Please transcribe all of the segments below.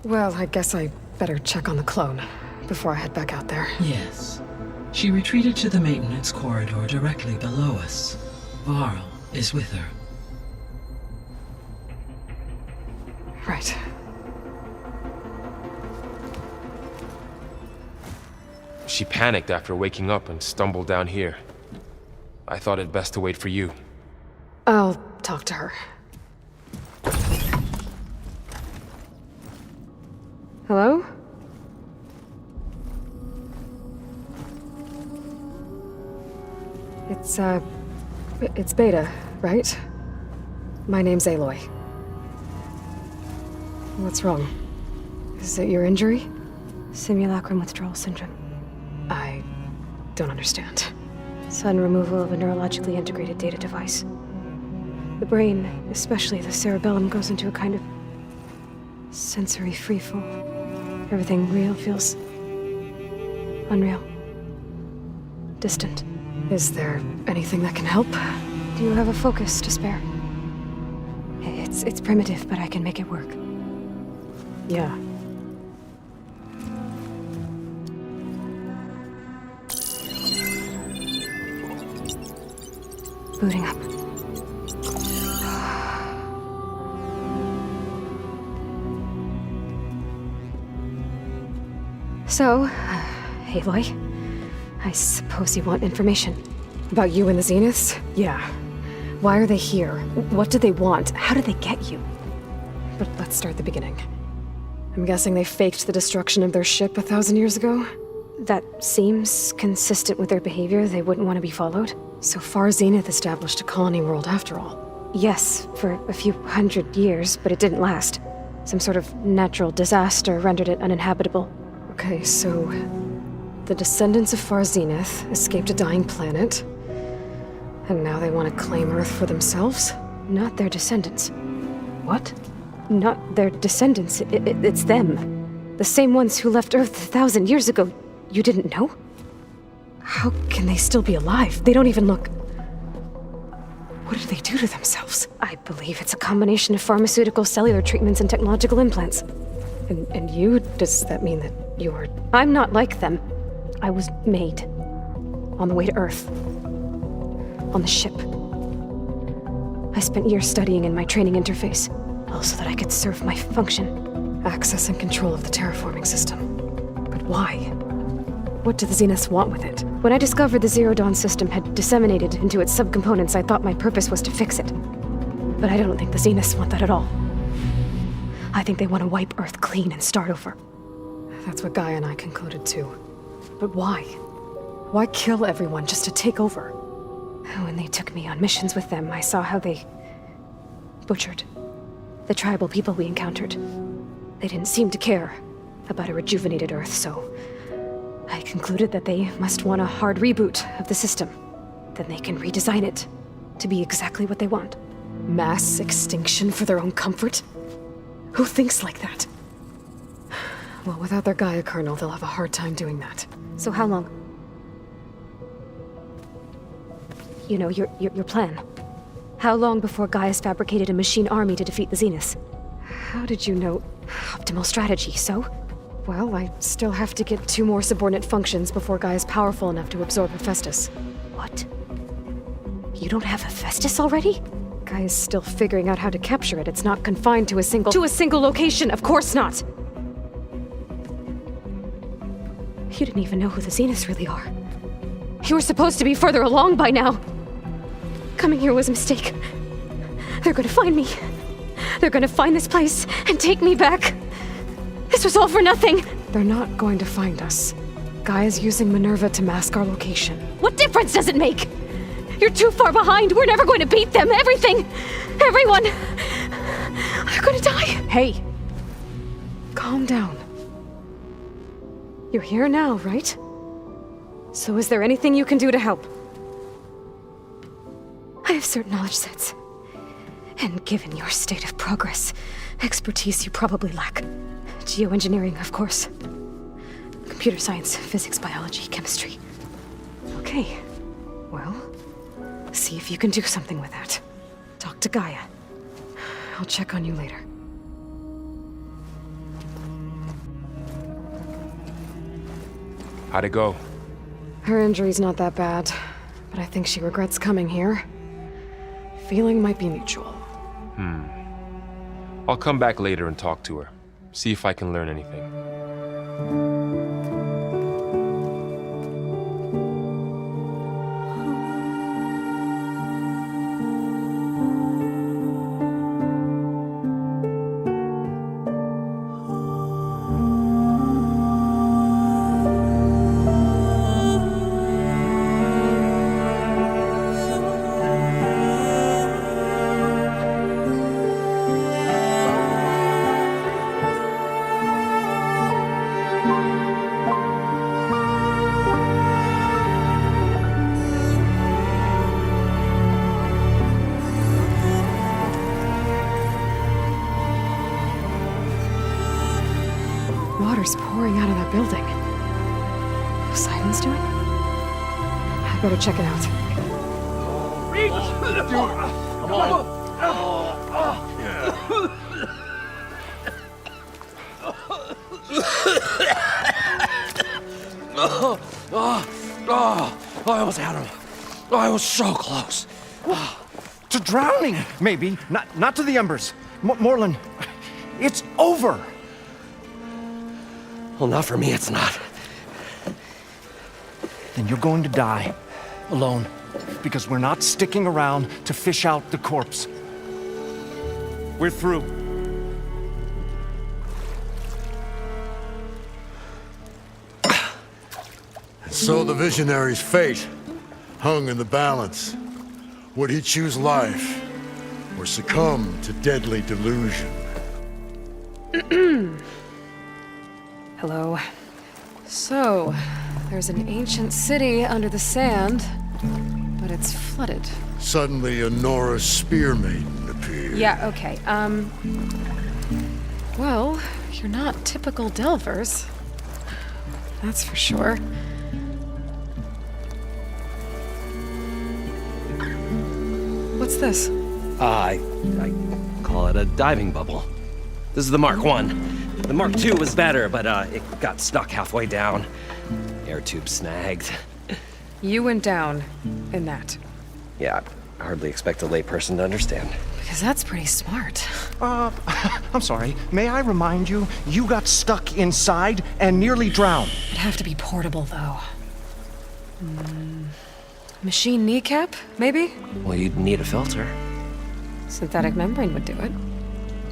Well, I guess I better check on the clone before I head back out there. Yes. She retreated to the maintenance corridor directly below us. Varl is with her. Right. She panicked after waking up and stumbled down here. I thought it best to wait for you. I'll talk to her. Hello? It's Beta, right? My name's Aloy. What's wrong? Is it your injury? Simulacrum withdrawal syndrome. I don't understand. Sudden removal of a neurologically integrated data device. The brain, especially the cerebellum, goes into a kind of sensory freefall. Everything real feels unreal. Distant. Is there anything that can help? Do you have a focus to spare? It's primitive, but I can make it work. Yeah. Booting up. So, Aloy, I suppose you want information. About you and the Zeniths? Yeah. Why are they here? What do they want? How did they get you? But let's start at the beginning. I'm guessing they faked the destruction of their ship 1,000 years ago? That seems consistent with their behavior. They wouldn't want to be followed. So far, Zenith established a colony world after all. Yes, for a few hundred years, but it didn't last. Some sort of natural disaster rendered it uninhabitable. Okay, so the descendants of Far Zenith escaped a dying planet, and now they want to claim Earth for themselves? Not their descendants. What? Not their descendants. It's them. The same ones who left Earth 1,000 years ago. You didn't know? How can they still be alive? They don't even look... What did they do to themselves? I believe it's a combination of pharmaceutical, cellular treatments, and technological implants. And you? Does that mean that you're... I'm not like them. I was made. On the way to Earth. On the ship. I spent years studying in my training interface, all so that I could serve my function. Access and control of the terraforming system. But why? What do the Zeniths want with it? When I discovered the Zero Dawn system had disseminated into its subcomponents, I thought my purpose was to fix it. But I don't think the Zeniths want that at all. I think they want to wipe Earth clean and start over. That's what Gaia and I concluded too. But why? Why kill everyone just to take over? When they took me on missions with them, I saw how they butchered the tribal people we encountered. They didn't seem to care about a rejuvenated Earth, so I concluded that they must want a hard reboot of the system. Then they can redesign it to be exactly what they want. Mass extinction for their own comfort? Who thinks like that? Well, without their Gaia kernel, they'll have a hard time doing that. So how long? You know, your plan. How long before Gaia's fabricated a machine army to defeat the Zeniths? How did you know? Optimal strategy, so? Well, I still have to get 2 more subordinate functions before Gaia's powerful enough to absorb Hephaestus. What? You don't have Hephaestus already? Gaia's still figuring out how to capture it. It's not confined to a single... To a single location! Of course not! You didn't even know who the Zeniths really are. You were supposed to be further along by now! Coming here was a mistake. They're gonna find me. They're gonna find this place and take me back. This was all for nothing! They're not going to find us. Gaia's using Minerva to mask our location. What difference does it make? You're too far behind! We're never going to beat them! Everything! Everyone! They're gonna die! Hey! Calm down. You're here now, right? So is there anything you can do to help? I have certain knowledge sets. And given your state of progress, expertise you probably lack. Geoengineering, of course. Computer science, physics, biology, chemistry. Okay. Well, see if you can do something with that. Talk to Gaia. I'll check on you later. How'd it go? Her injury's not that bad, but I think she regrets coming here. Feeling might be mutual. I'll come back later and talk to her. See if I can learn anything. Water's pouring out of that building. Poseidon's doing? I better check it out. I almost had him. I was so close. To drowning, maybe. Not to the embers. Morlund, it's over. Well, not for me, it's not. Then you're going to die. Alone. Because we're not sticking around to fish out the corpse. We're through. So the visionary's fate hung in the balance. Would he choose life or succumb to deadly delusion? Hello. So, there's an ancient city under the sand, but it's flooded. Suddenly, a Nora spear maiden appeared. Yeah, okay. Well, you're not typical Delvers. That's for sure. What's this? I call it a diving bubble. This is the Mark 1. The Mark 2 was better, but it got stuck halfway down. Air tube snagged. You went down in that. Yeah, I hardly expect a layperson to understand. Because that's pretty smart. I'm sorry. May I remind you, you got stuck inside and nearly drowned. It'd have to be portable, though. Machine kneecap, maybe? Well, you'd need a filter. Synthetic membrane would do it.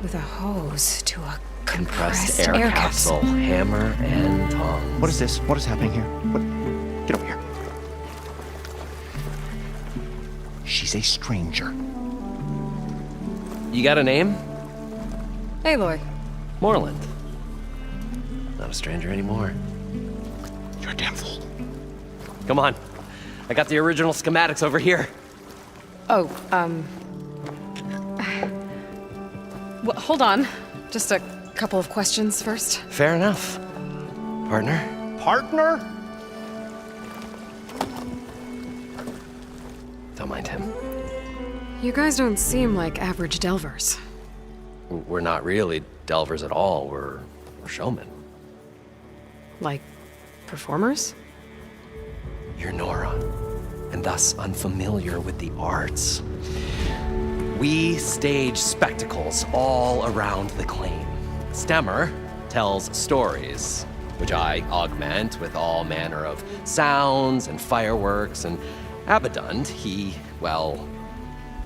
With a hose to a compressed Air capsule. Hammer and tongs. What is this? What is happening here? What? Get over here. She's a stranger. You got a name? Aloy. Moreland. Not a stranger anymore. You're a damn fool. Come on. I got the original schematics over here. Oh, well, hold on. Just a couple of questions first. Fair enough. Partner? Partner? Don't mind him. You guys don't seem like average Delvers. We're not really delvers at all. We're showmen. Like, performers? You're Nora, and thus unfamiliar with the arts. We stage spectacles all around the claim. Stemmer tells stories, which I augment with all manner of sounds and fireworks, and Abadund, he, well...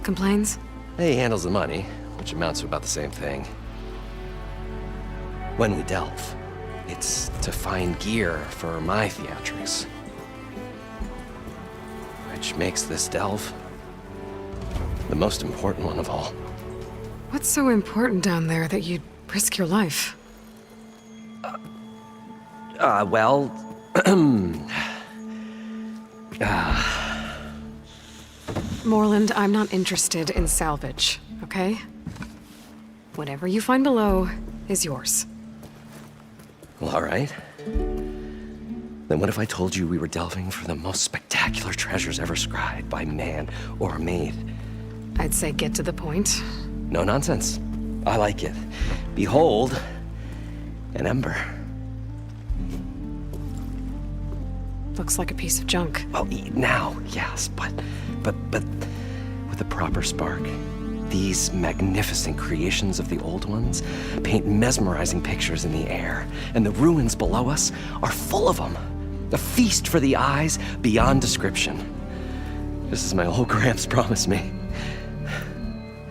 Complains? He handles the money, which amounts to about the same thing. When we delve, it's to find gear for my theatrics. Which makes this delve the most important one of all. What's so important down there that you'd risk your life? Well... Moreland, I'm not interested in salvage, okay? Whatever you find below is yours. Well, all right. Then what if I told you we were delving for the most spectacular treasures ever scribed by man or maid? I'd say get to the point. No nonsense. I like it. Behold, an ember. Looks like a piece of junk. Well, now, yes, but with a proper spark. These magnificent creations of the old ones paint mesmerizing pictures in the air, and the ruins below us are full of them. A feast for the eyes beyond description. Just as my old Gramps promised me.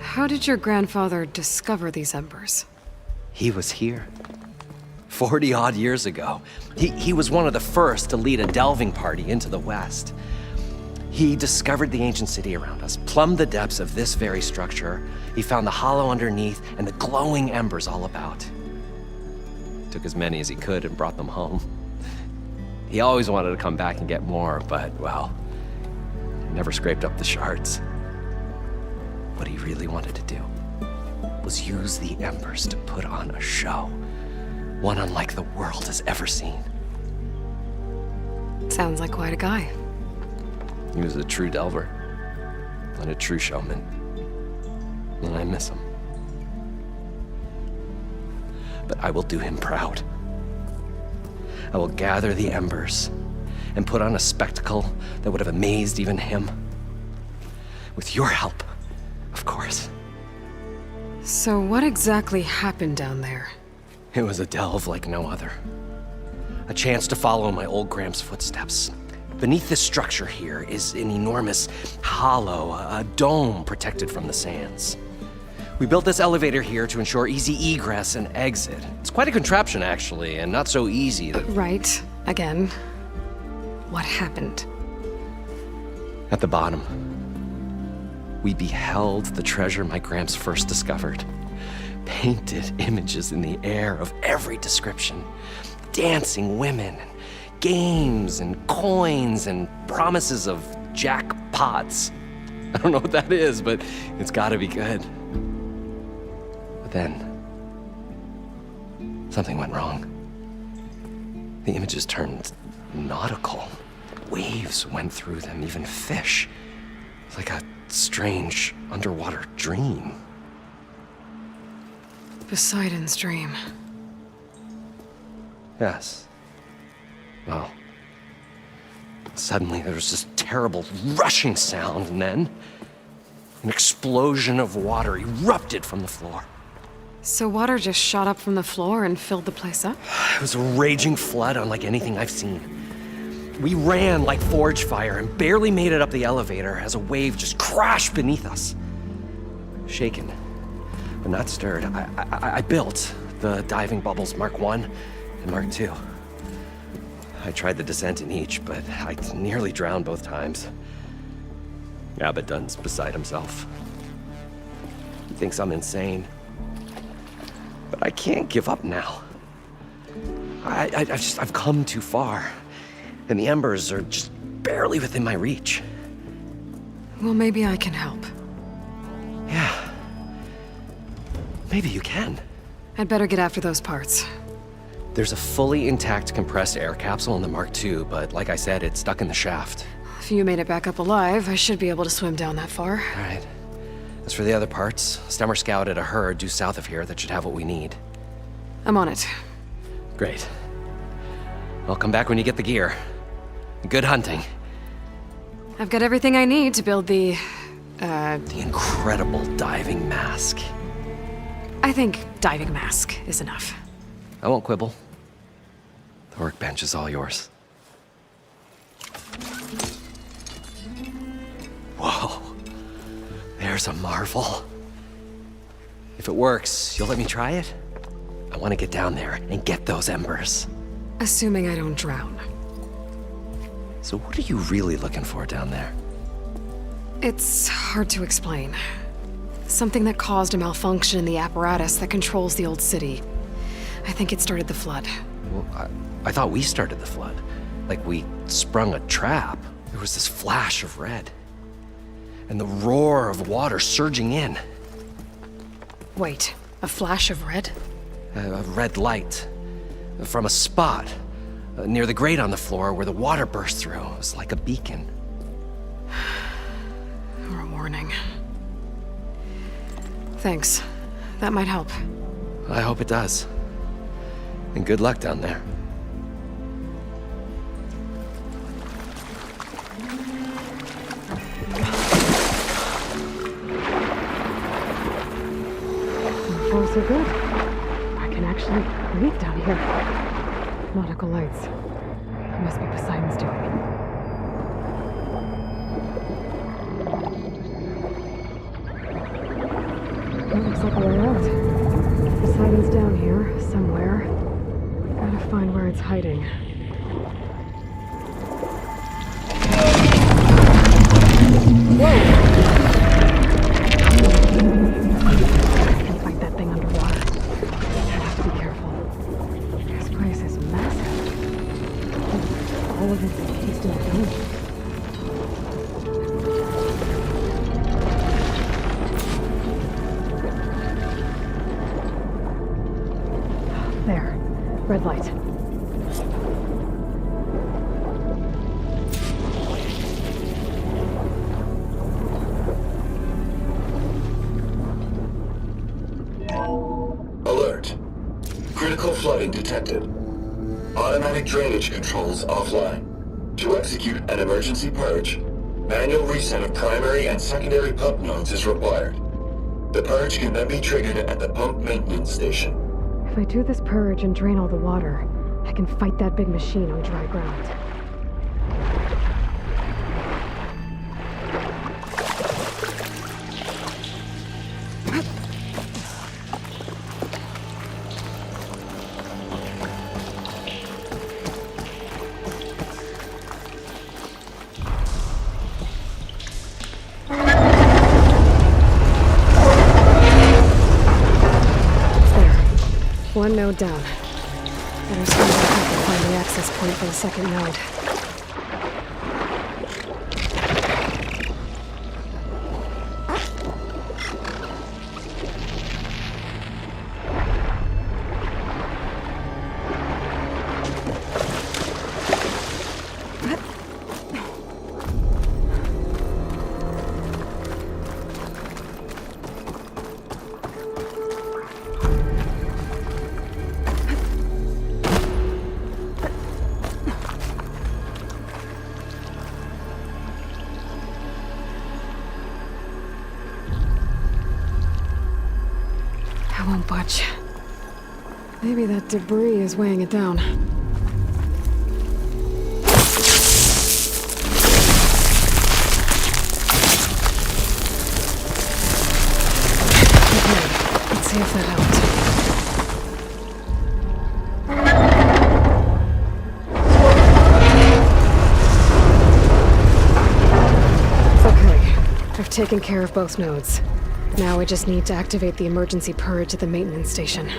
How did your grandfather discover these embers? He was here. 40-odd years ago. He was one of the first to lead a delving party into the West. He discovered the ancient city around us, plumbed the depths of this very structure. He found the hollow underneath and the glowing embers all about. Took as many as he could and brought them home. He always wanted to come back and get more, but, well, never scraped up the shards. What he really wanted to do was use the embers to put on a show, one unlike the world has ever seen. Sounds like quite a guy. He was a true delver and a true showman, and I miss him. But I will do him proud. I will gather the embers and put on a spectacle that would have amazed even him. With your help, of course. So what exactly happened down there? It was a delve like no other. A chance to follow my old Gramps' footsteps. Beneath this structure here is an enormous hollow, a dome protected from the sands. We built this elevator here to ensure easy egress and exit. It's quite a contraption, actually, and not so easy that... Right. Again. What happened? At the bottom, we beheld the treasure my Gramps first discovered. Painted images in the air of every description. Dancing women, and games, and coins, and promises of jackpots. I don't know what that is, but it's gotta be good. But then, something went wrong. The images turned nautical. Waves went through them, even fish. It's like a strange underwater dream. Poseidon's dream. Yes. Well, suddenly there was this terrible rushing sound, and then an explosion of water erupted from the floor. So water just shot up from the floor and filled the place up? It was a raging flood unlike anything I've seen. We ran like forge fire and barely made it up the elevator as a wave just crashed beneath us. Shaken, but not stirred, I built the diving bubbles Mark 1 and Mark 2. I tried the descent in each, but I nearly drowned both times. Abaddon's beside himself. He thinks I'm insane. But I can't give up now. I've come too far. And the embers are just barely within my reach. Well, maybe I can help. Yeah. Maybe you can. I'd better get after those parts. There's a fully intact compressed air capsule in the Mark II, but like I said, it's stuck in the shaft. If you made it back up alive, I should be able to swim down that far. All right. As for the other parts, Stemmer scouted a herd due south of here that should have what we need. I'm on it. Great. I'll come back when you get the gear. Good hunting. I've got everything I need to build the incredible diving mask. I think diving mask is enough. I won't quibble. The workbench is all yours. Whoa. There's a marvel. If it works, you'll let me try it? I want to get down there and get those embers. Assuming I don't drown. So what are you really looking for down there? It's hard to explain. Something that caused a malfunction in the apparatus that controls the old city. I think it started the flood. Well, I thought we started the flood. Like we sprung a trap. There was this flash of red. And the roar of water surging in. Wait, a flash of red? A red light. From a spot. Near the grate on the floor where the water burst through. It was like a beacon. Or a warning. Thanks. That might help. I hope it does. And good luck down there. far so good. I can actually breathe down here. Nautical lights. It must be Poseidon's doing. That looks like a way out. Poseidon's down here, somewhere. Gotta find where it's hiding. Whoa! I can fight that thing underwater. I have to be careful. This place is massive. All of it's encased in a dome. There. Red light. Alert. Critical flooding detected. Automatic drainage controls offline. To execute an emergency purge, manual reset of primary and secondary pump nodes is required. The purge can then be triggered at the pump maintenance station. If I do this purge and drain all the water, I can fight that big machine on dry ground. One node down. Better swing back up and find the access point for the second node. Won't budge. Maybe that debris is weighing it down. Okay, let's see if that helped. Okay, I've taken care of both nodes. Now I just need to activate the emergency purge at the maintenance station. It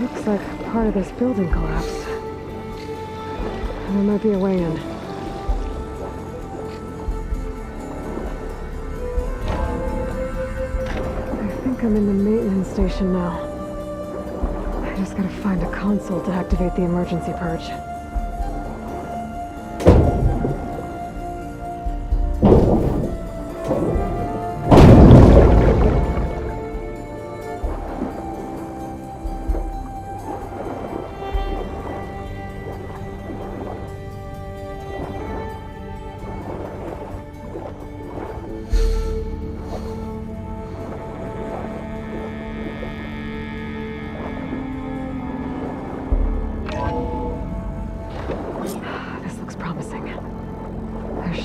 looks like part of this building collapsed. There might be a way in. I'm in the maintenance station now. I just gotta find a console to activate the emergency purge.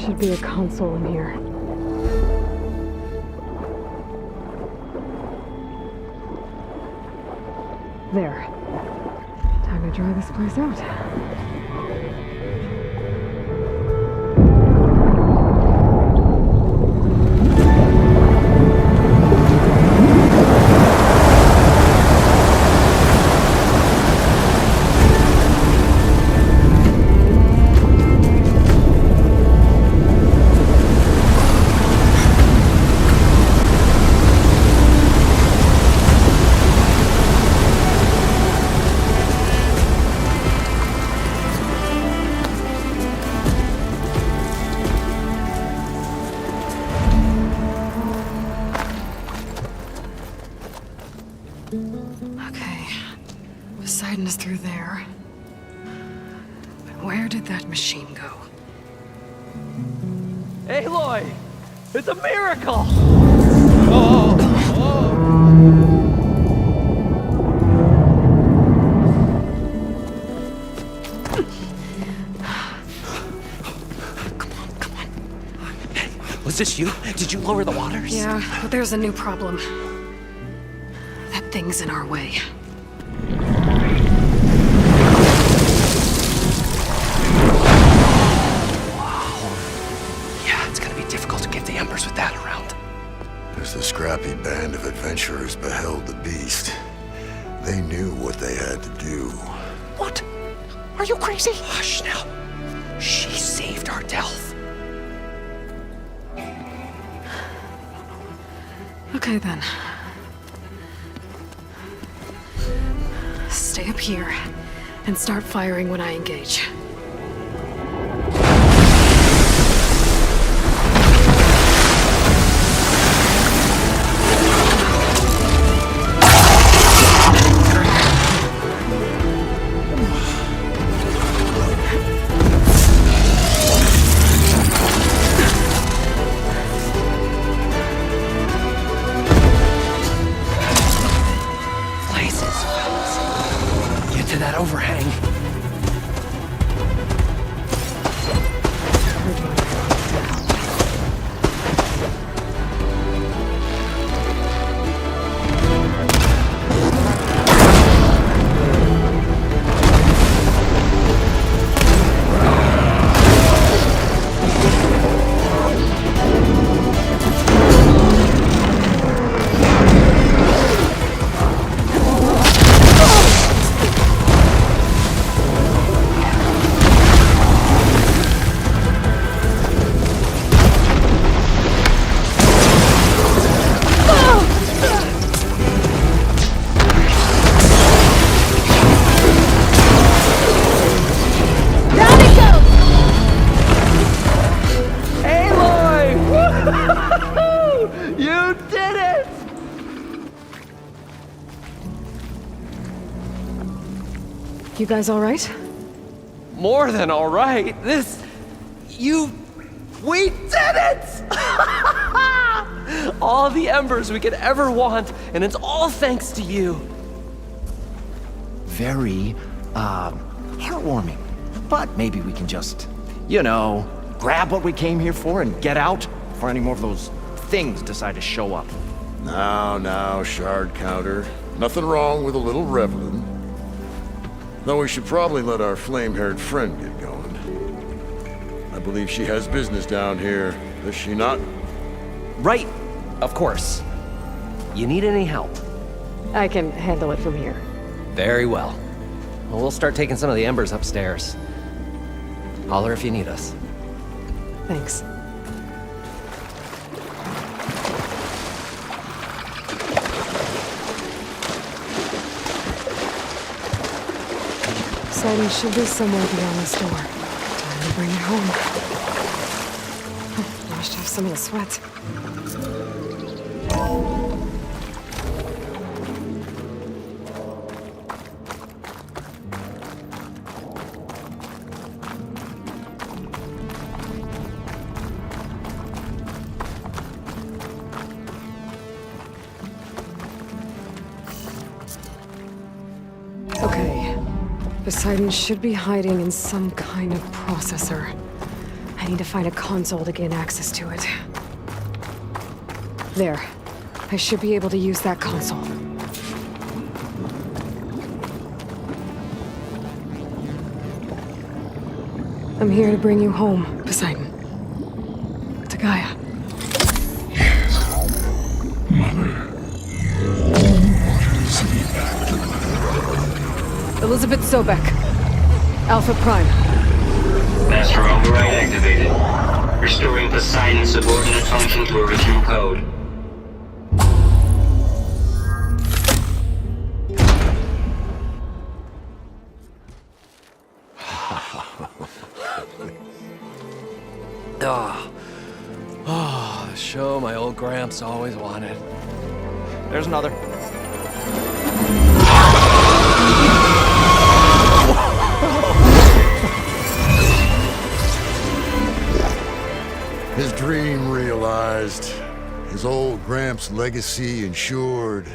Should be a console in here. There. Time to dry this place out. Okay. Poseidon is through there. But where did that machine go? Aloy! It's a miracle! Was this you? Did you lower the waters? Yeah, but there's a new problem. That thing's in our way. Yeah, it's gonna be difficult to get the embers with that around. As the scrappy band of adventurers beheld the beast, they knew what they had to do. What? Are you crazy? Hush now. She saved our Delph. Okay then. Stay up here and start firing when I engage. You guys all right? More than all right. We did it! All the embers we could ever want, and it's all thanks to you. Very, heartwarming. But maybe we can just, grab what we came here for and get out before any more of those things decide to show up. Now, shard counter. Nothing wrong with a little reveling. Though we should probably let our flame-haired friend get going. I believe she has business down here, does she not? Right, of course. You need any help? I can handle it from here. Very well. We'll start taking some of the embers upstairs. Holler if you need us. Thanks. Poseidon should be somewhere beyond this door. Time to bring it home. Washed off some of the sweat. Okay. Poseidon should be hiding in some kind of processor. I need to find a console to gain access to it. There. I should be able to use that console. I'm here to bring you home, Poseidon. To Gaia. Elizabeth Sobek. Alpha Prime. Master override activated. Restoring Poseidon's subordinate function to original code. The show my old Gramps always wanted. There's another. His dream realized, his old Gramps' legacy ensured.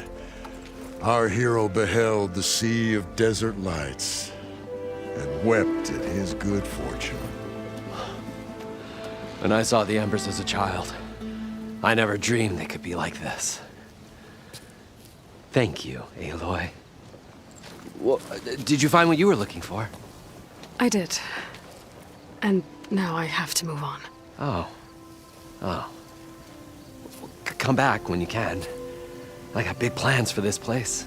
Our hero beheld the sea of desert lights and wept at his good fortune. When I saw the embers as a child, I never dreamed they could be like this. Thank you, Aloy. Well, did you find what you were looking for? I did. And now I have to move on. Oh. Come back when you can. I got big plans for this place.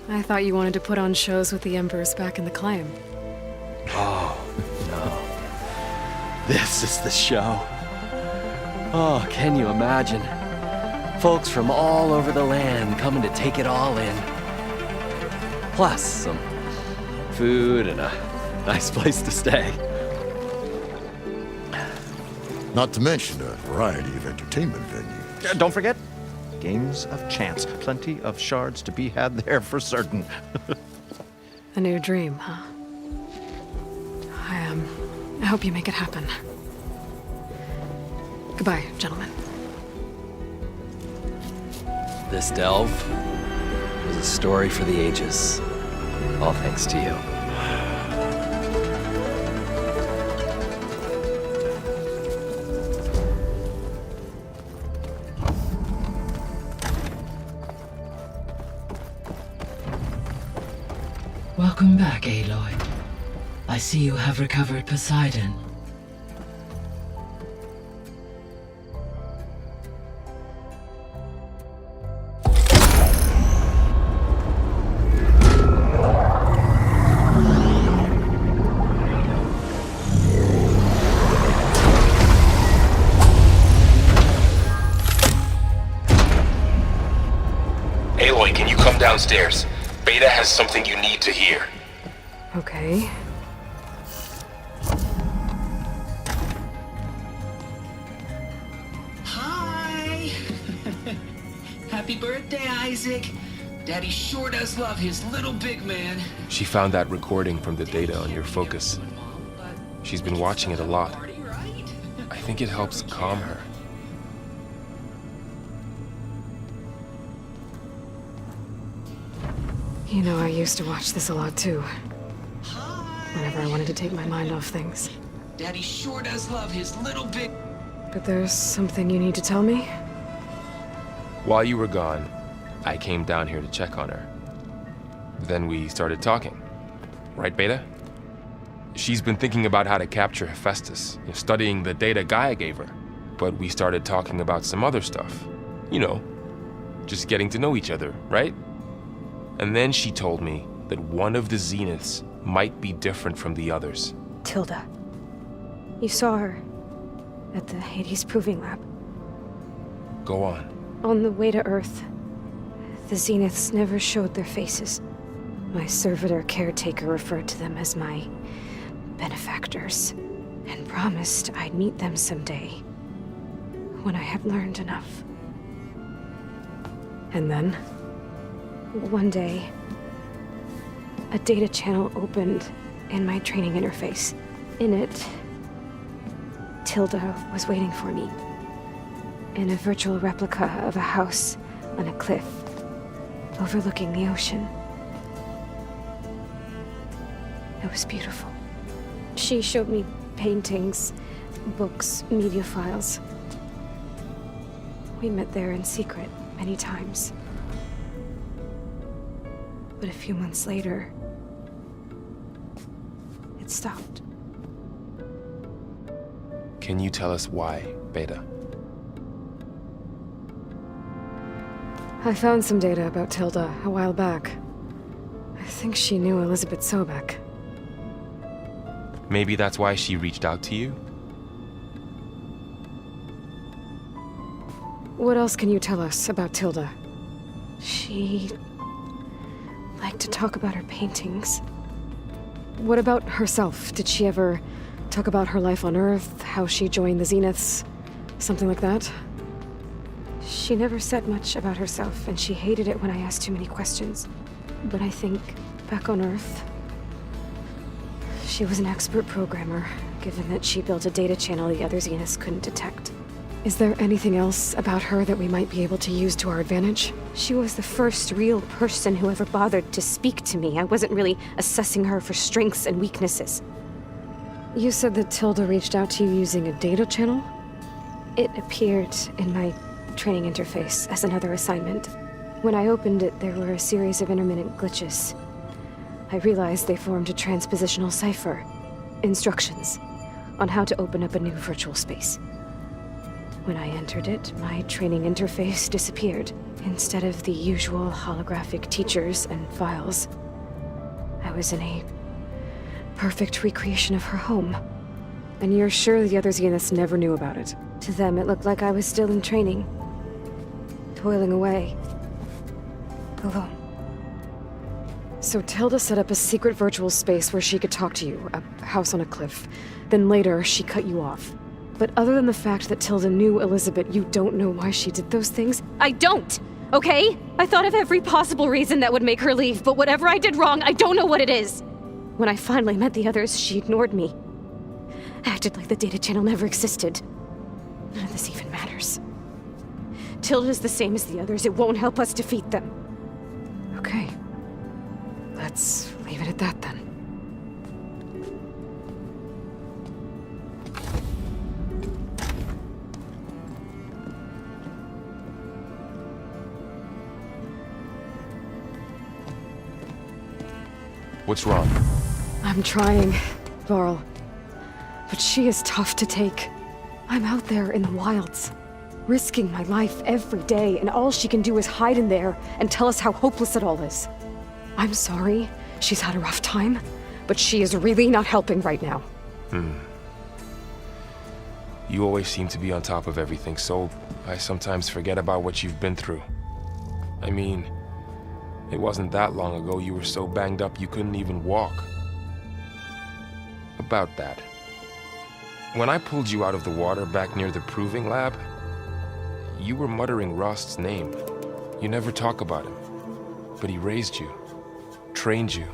I thought you wanted to put on shows with the Embers back in the clan. Oh, no. This is the show. Oh, can you imagine? Folks from all over the land coming to take it all in. Plus some food and a nice place to stay. Not to mention a variety of entertainment venues. Don't forget, games of chance. Plenty of shards to be had there for certain. A new dream, huh? I hope you make it happen. Goodbye, gentlemen. This delve was a story for the ages. All thanks to you. Welcome back, Aloy. I see you have recovered Poseidon. Aloy, can you come downstairs? Beta has something you need to hear. Okay. Hi! Happy birthday, Isaac. Daddy sure does love his little big man. She found that recording from the data on your focus. She's been watching it a lot. I think it helps calm her. You know, I used to watch this a lot too. Whenever I wanted to take my mind off things. Daddy sure does love his little big... But there's something you need to tell me? While you were gone, I came down here to check on her. Then we started talking. Right, Beta? She's been thinking about how to capture Hephaestus, studying the data Gaia gave her. But we started talking about some other stuff. You know, just getting to know each other, right? And then she told me that one of the Zeniths might be different from the others. Tilda. You saw her at the Hades Proving Lab. Go on. On the way to Earth, the Zeniths never showed their faces. My servitor caretaker referred to them as my benefactors, and promised I'd meet them someday, when I had learned enough. And then? One day, a data channel opened in my training interface. In it, Tilda was waiting for me, in a virtual replica of a house on a cliff, overlooking the ocean. It was beautiful. She showed me paintings, books, media files. We met there in secret many times. But a few months later, it stopped. Can you tell us why, Beta? I found some data about Tilda a while back. I think she knew Elizabeth Sobek. Maybe that's why she reached out to you? What else can you tell us about Tilda? She liked to talk about her paintings. What about herself? Did she ever talk about her life on Earth, how she joined the Zeniths, something like that? She never said much about herself, and she hated it when I asked too many questions. But I think back on Earth, she was an expert programmer, given that she built a data channel the other Zeniths couldn't detect. Is there anything else about her that we might be able to use to our advantage? She was the first real person who ever bothered to speak to me. I wasn't really assessing her for strengths and weaknesses. You said that Tilda reached out to you using a data channel? It appeared in my training interface as another assignment. When I opened it, there were a series of intermittent glitches. I realized they formed a transpositional cipher. Instructions on how to open up a new virtual space. When I entered it, my training interface disappeared. Instead of the usual holographic teachers and files, I was in a perfect recreation of her home. And you're sure the other Zeniths never knew about it? To them, it looked like I was still in training, toiling away, alone. So Tilda set up a secret virtual space where she could talk to you, a house on a cliff. Then later, she cut you off. But other than the fact that Tilda knew Elizabeth, you don't know why she did those things? I don't, okay? I thought of every possible reason that would make her leave, but whatever I did wrong, I don't know what it is. When I finally met the others, she ignored me. Acted like the data channel never existed. None of this even matters. Tilda's the same as the others. It won't help us defeat them. Okay. Let's leave it at that then. What's wrong? I'm trying, Varl. But she is tough to take. I'm out there in the wilds, risking my life every day, and all she can do is hide in there and tell us how hopeless it all is. I'm sorry she's had a rough time, but she is really not helping right now. You always seem to be on top of everything, so I sometimes forget about what you've been through. I mean, it wasn't that long ago you were so banged up you couldn't even walk. About that. When I pulled you out of the water back near the proving lab, you were muttering Rost's name. You never talk about him. But he raised you, trained you.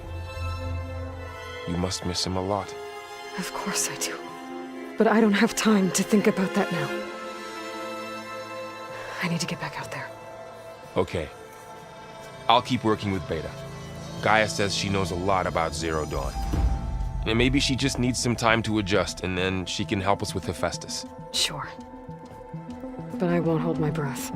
You must miss him a lot. Of course I do. But I don't have time to think about that now. I need to get back out there. Okay. I'll keep working with Beta. Gaia says she knows a lot about Zero Dawn. And maybe she just needs some time to adjust, and then she can help us with Hephaestus. Sure. But I won't hold my breath.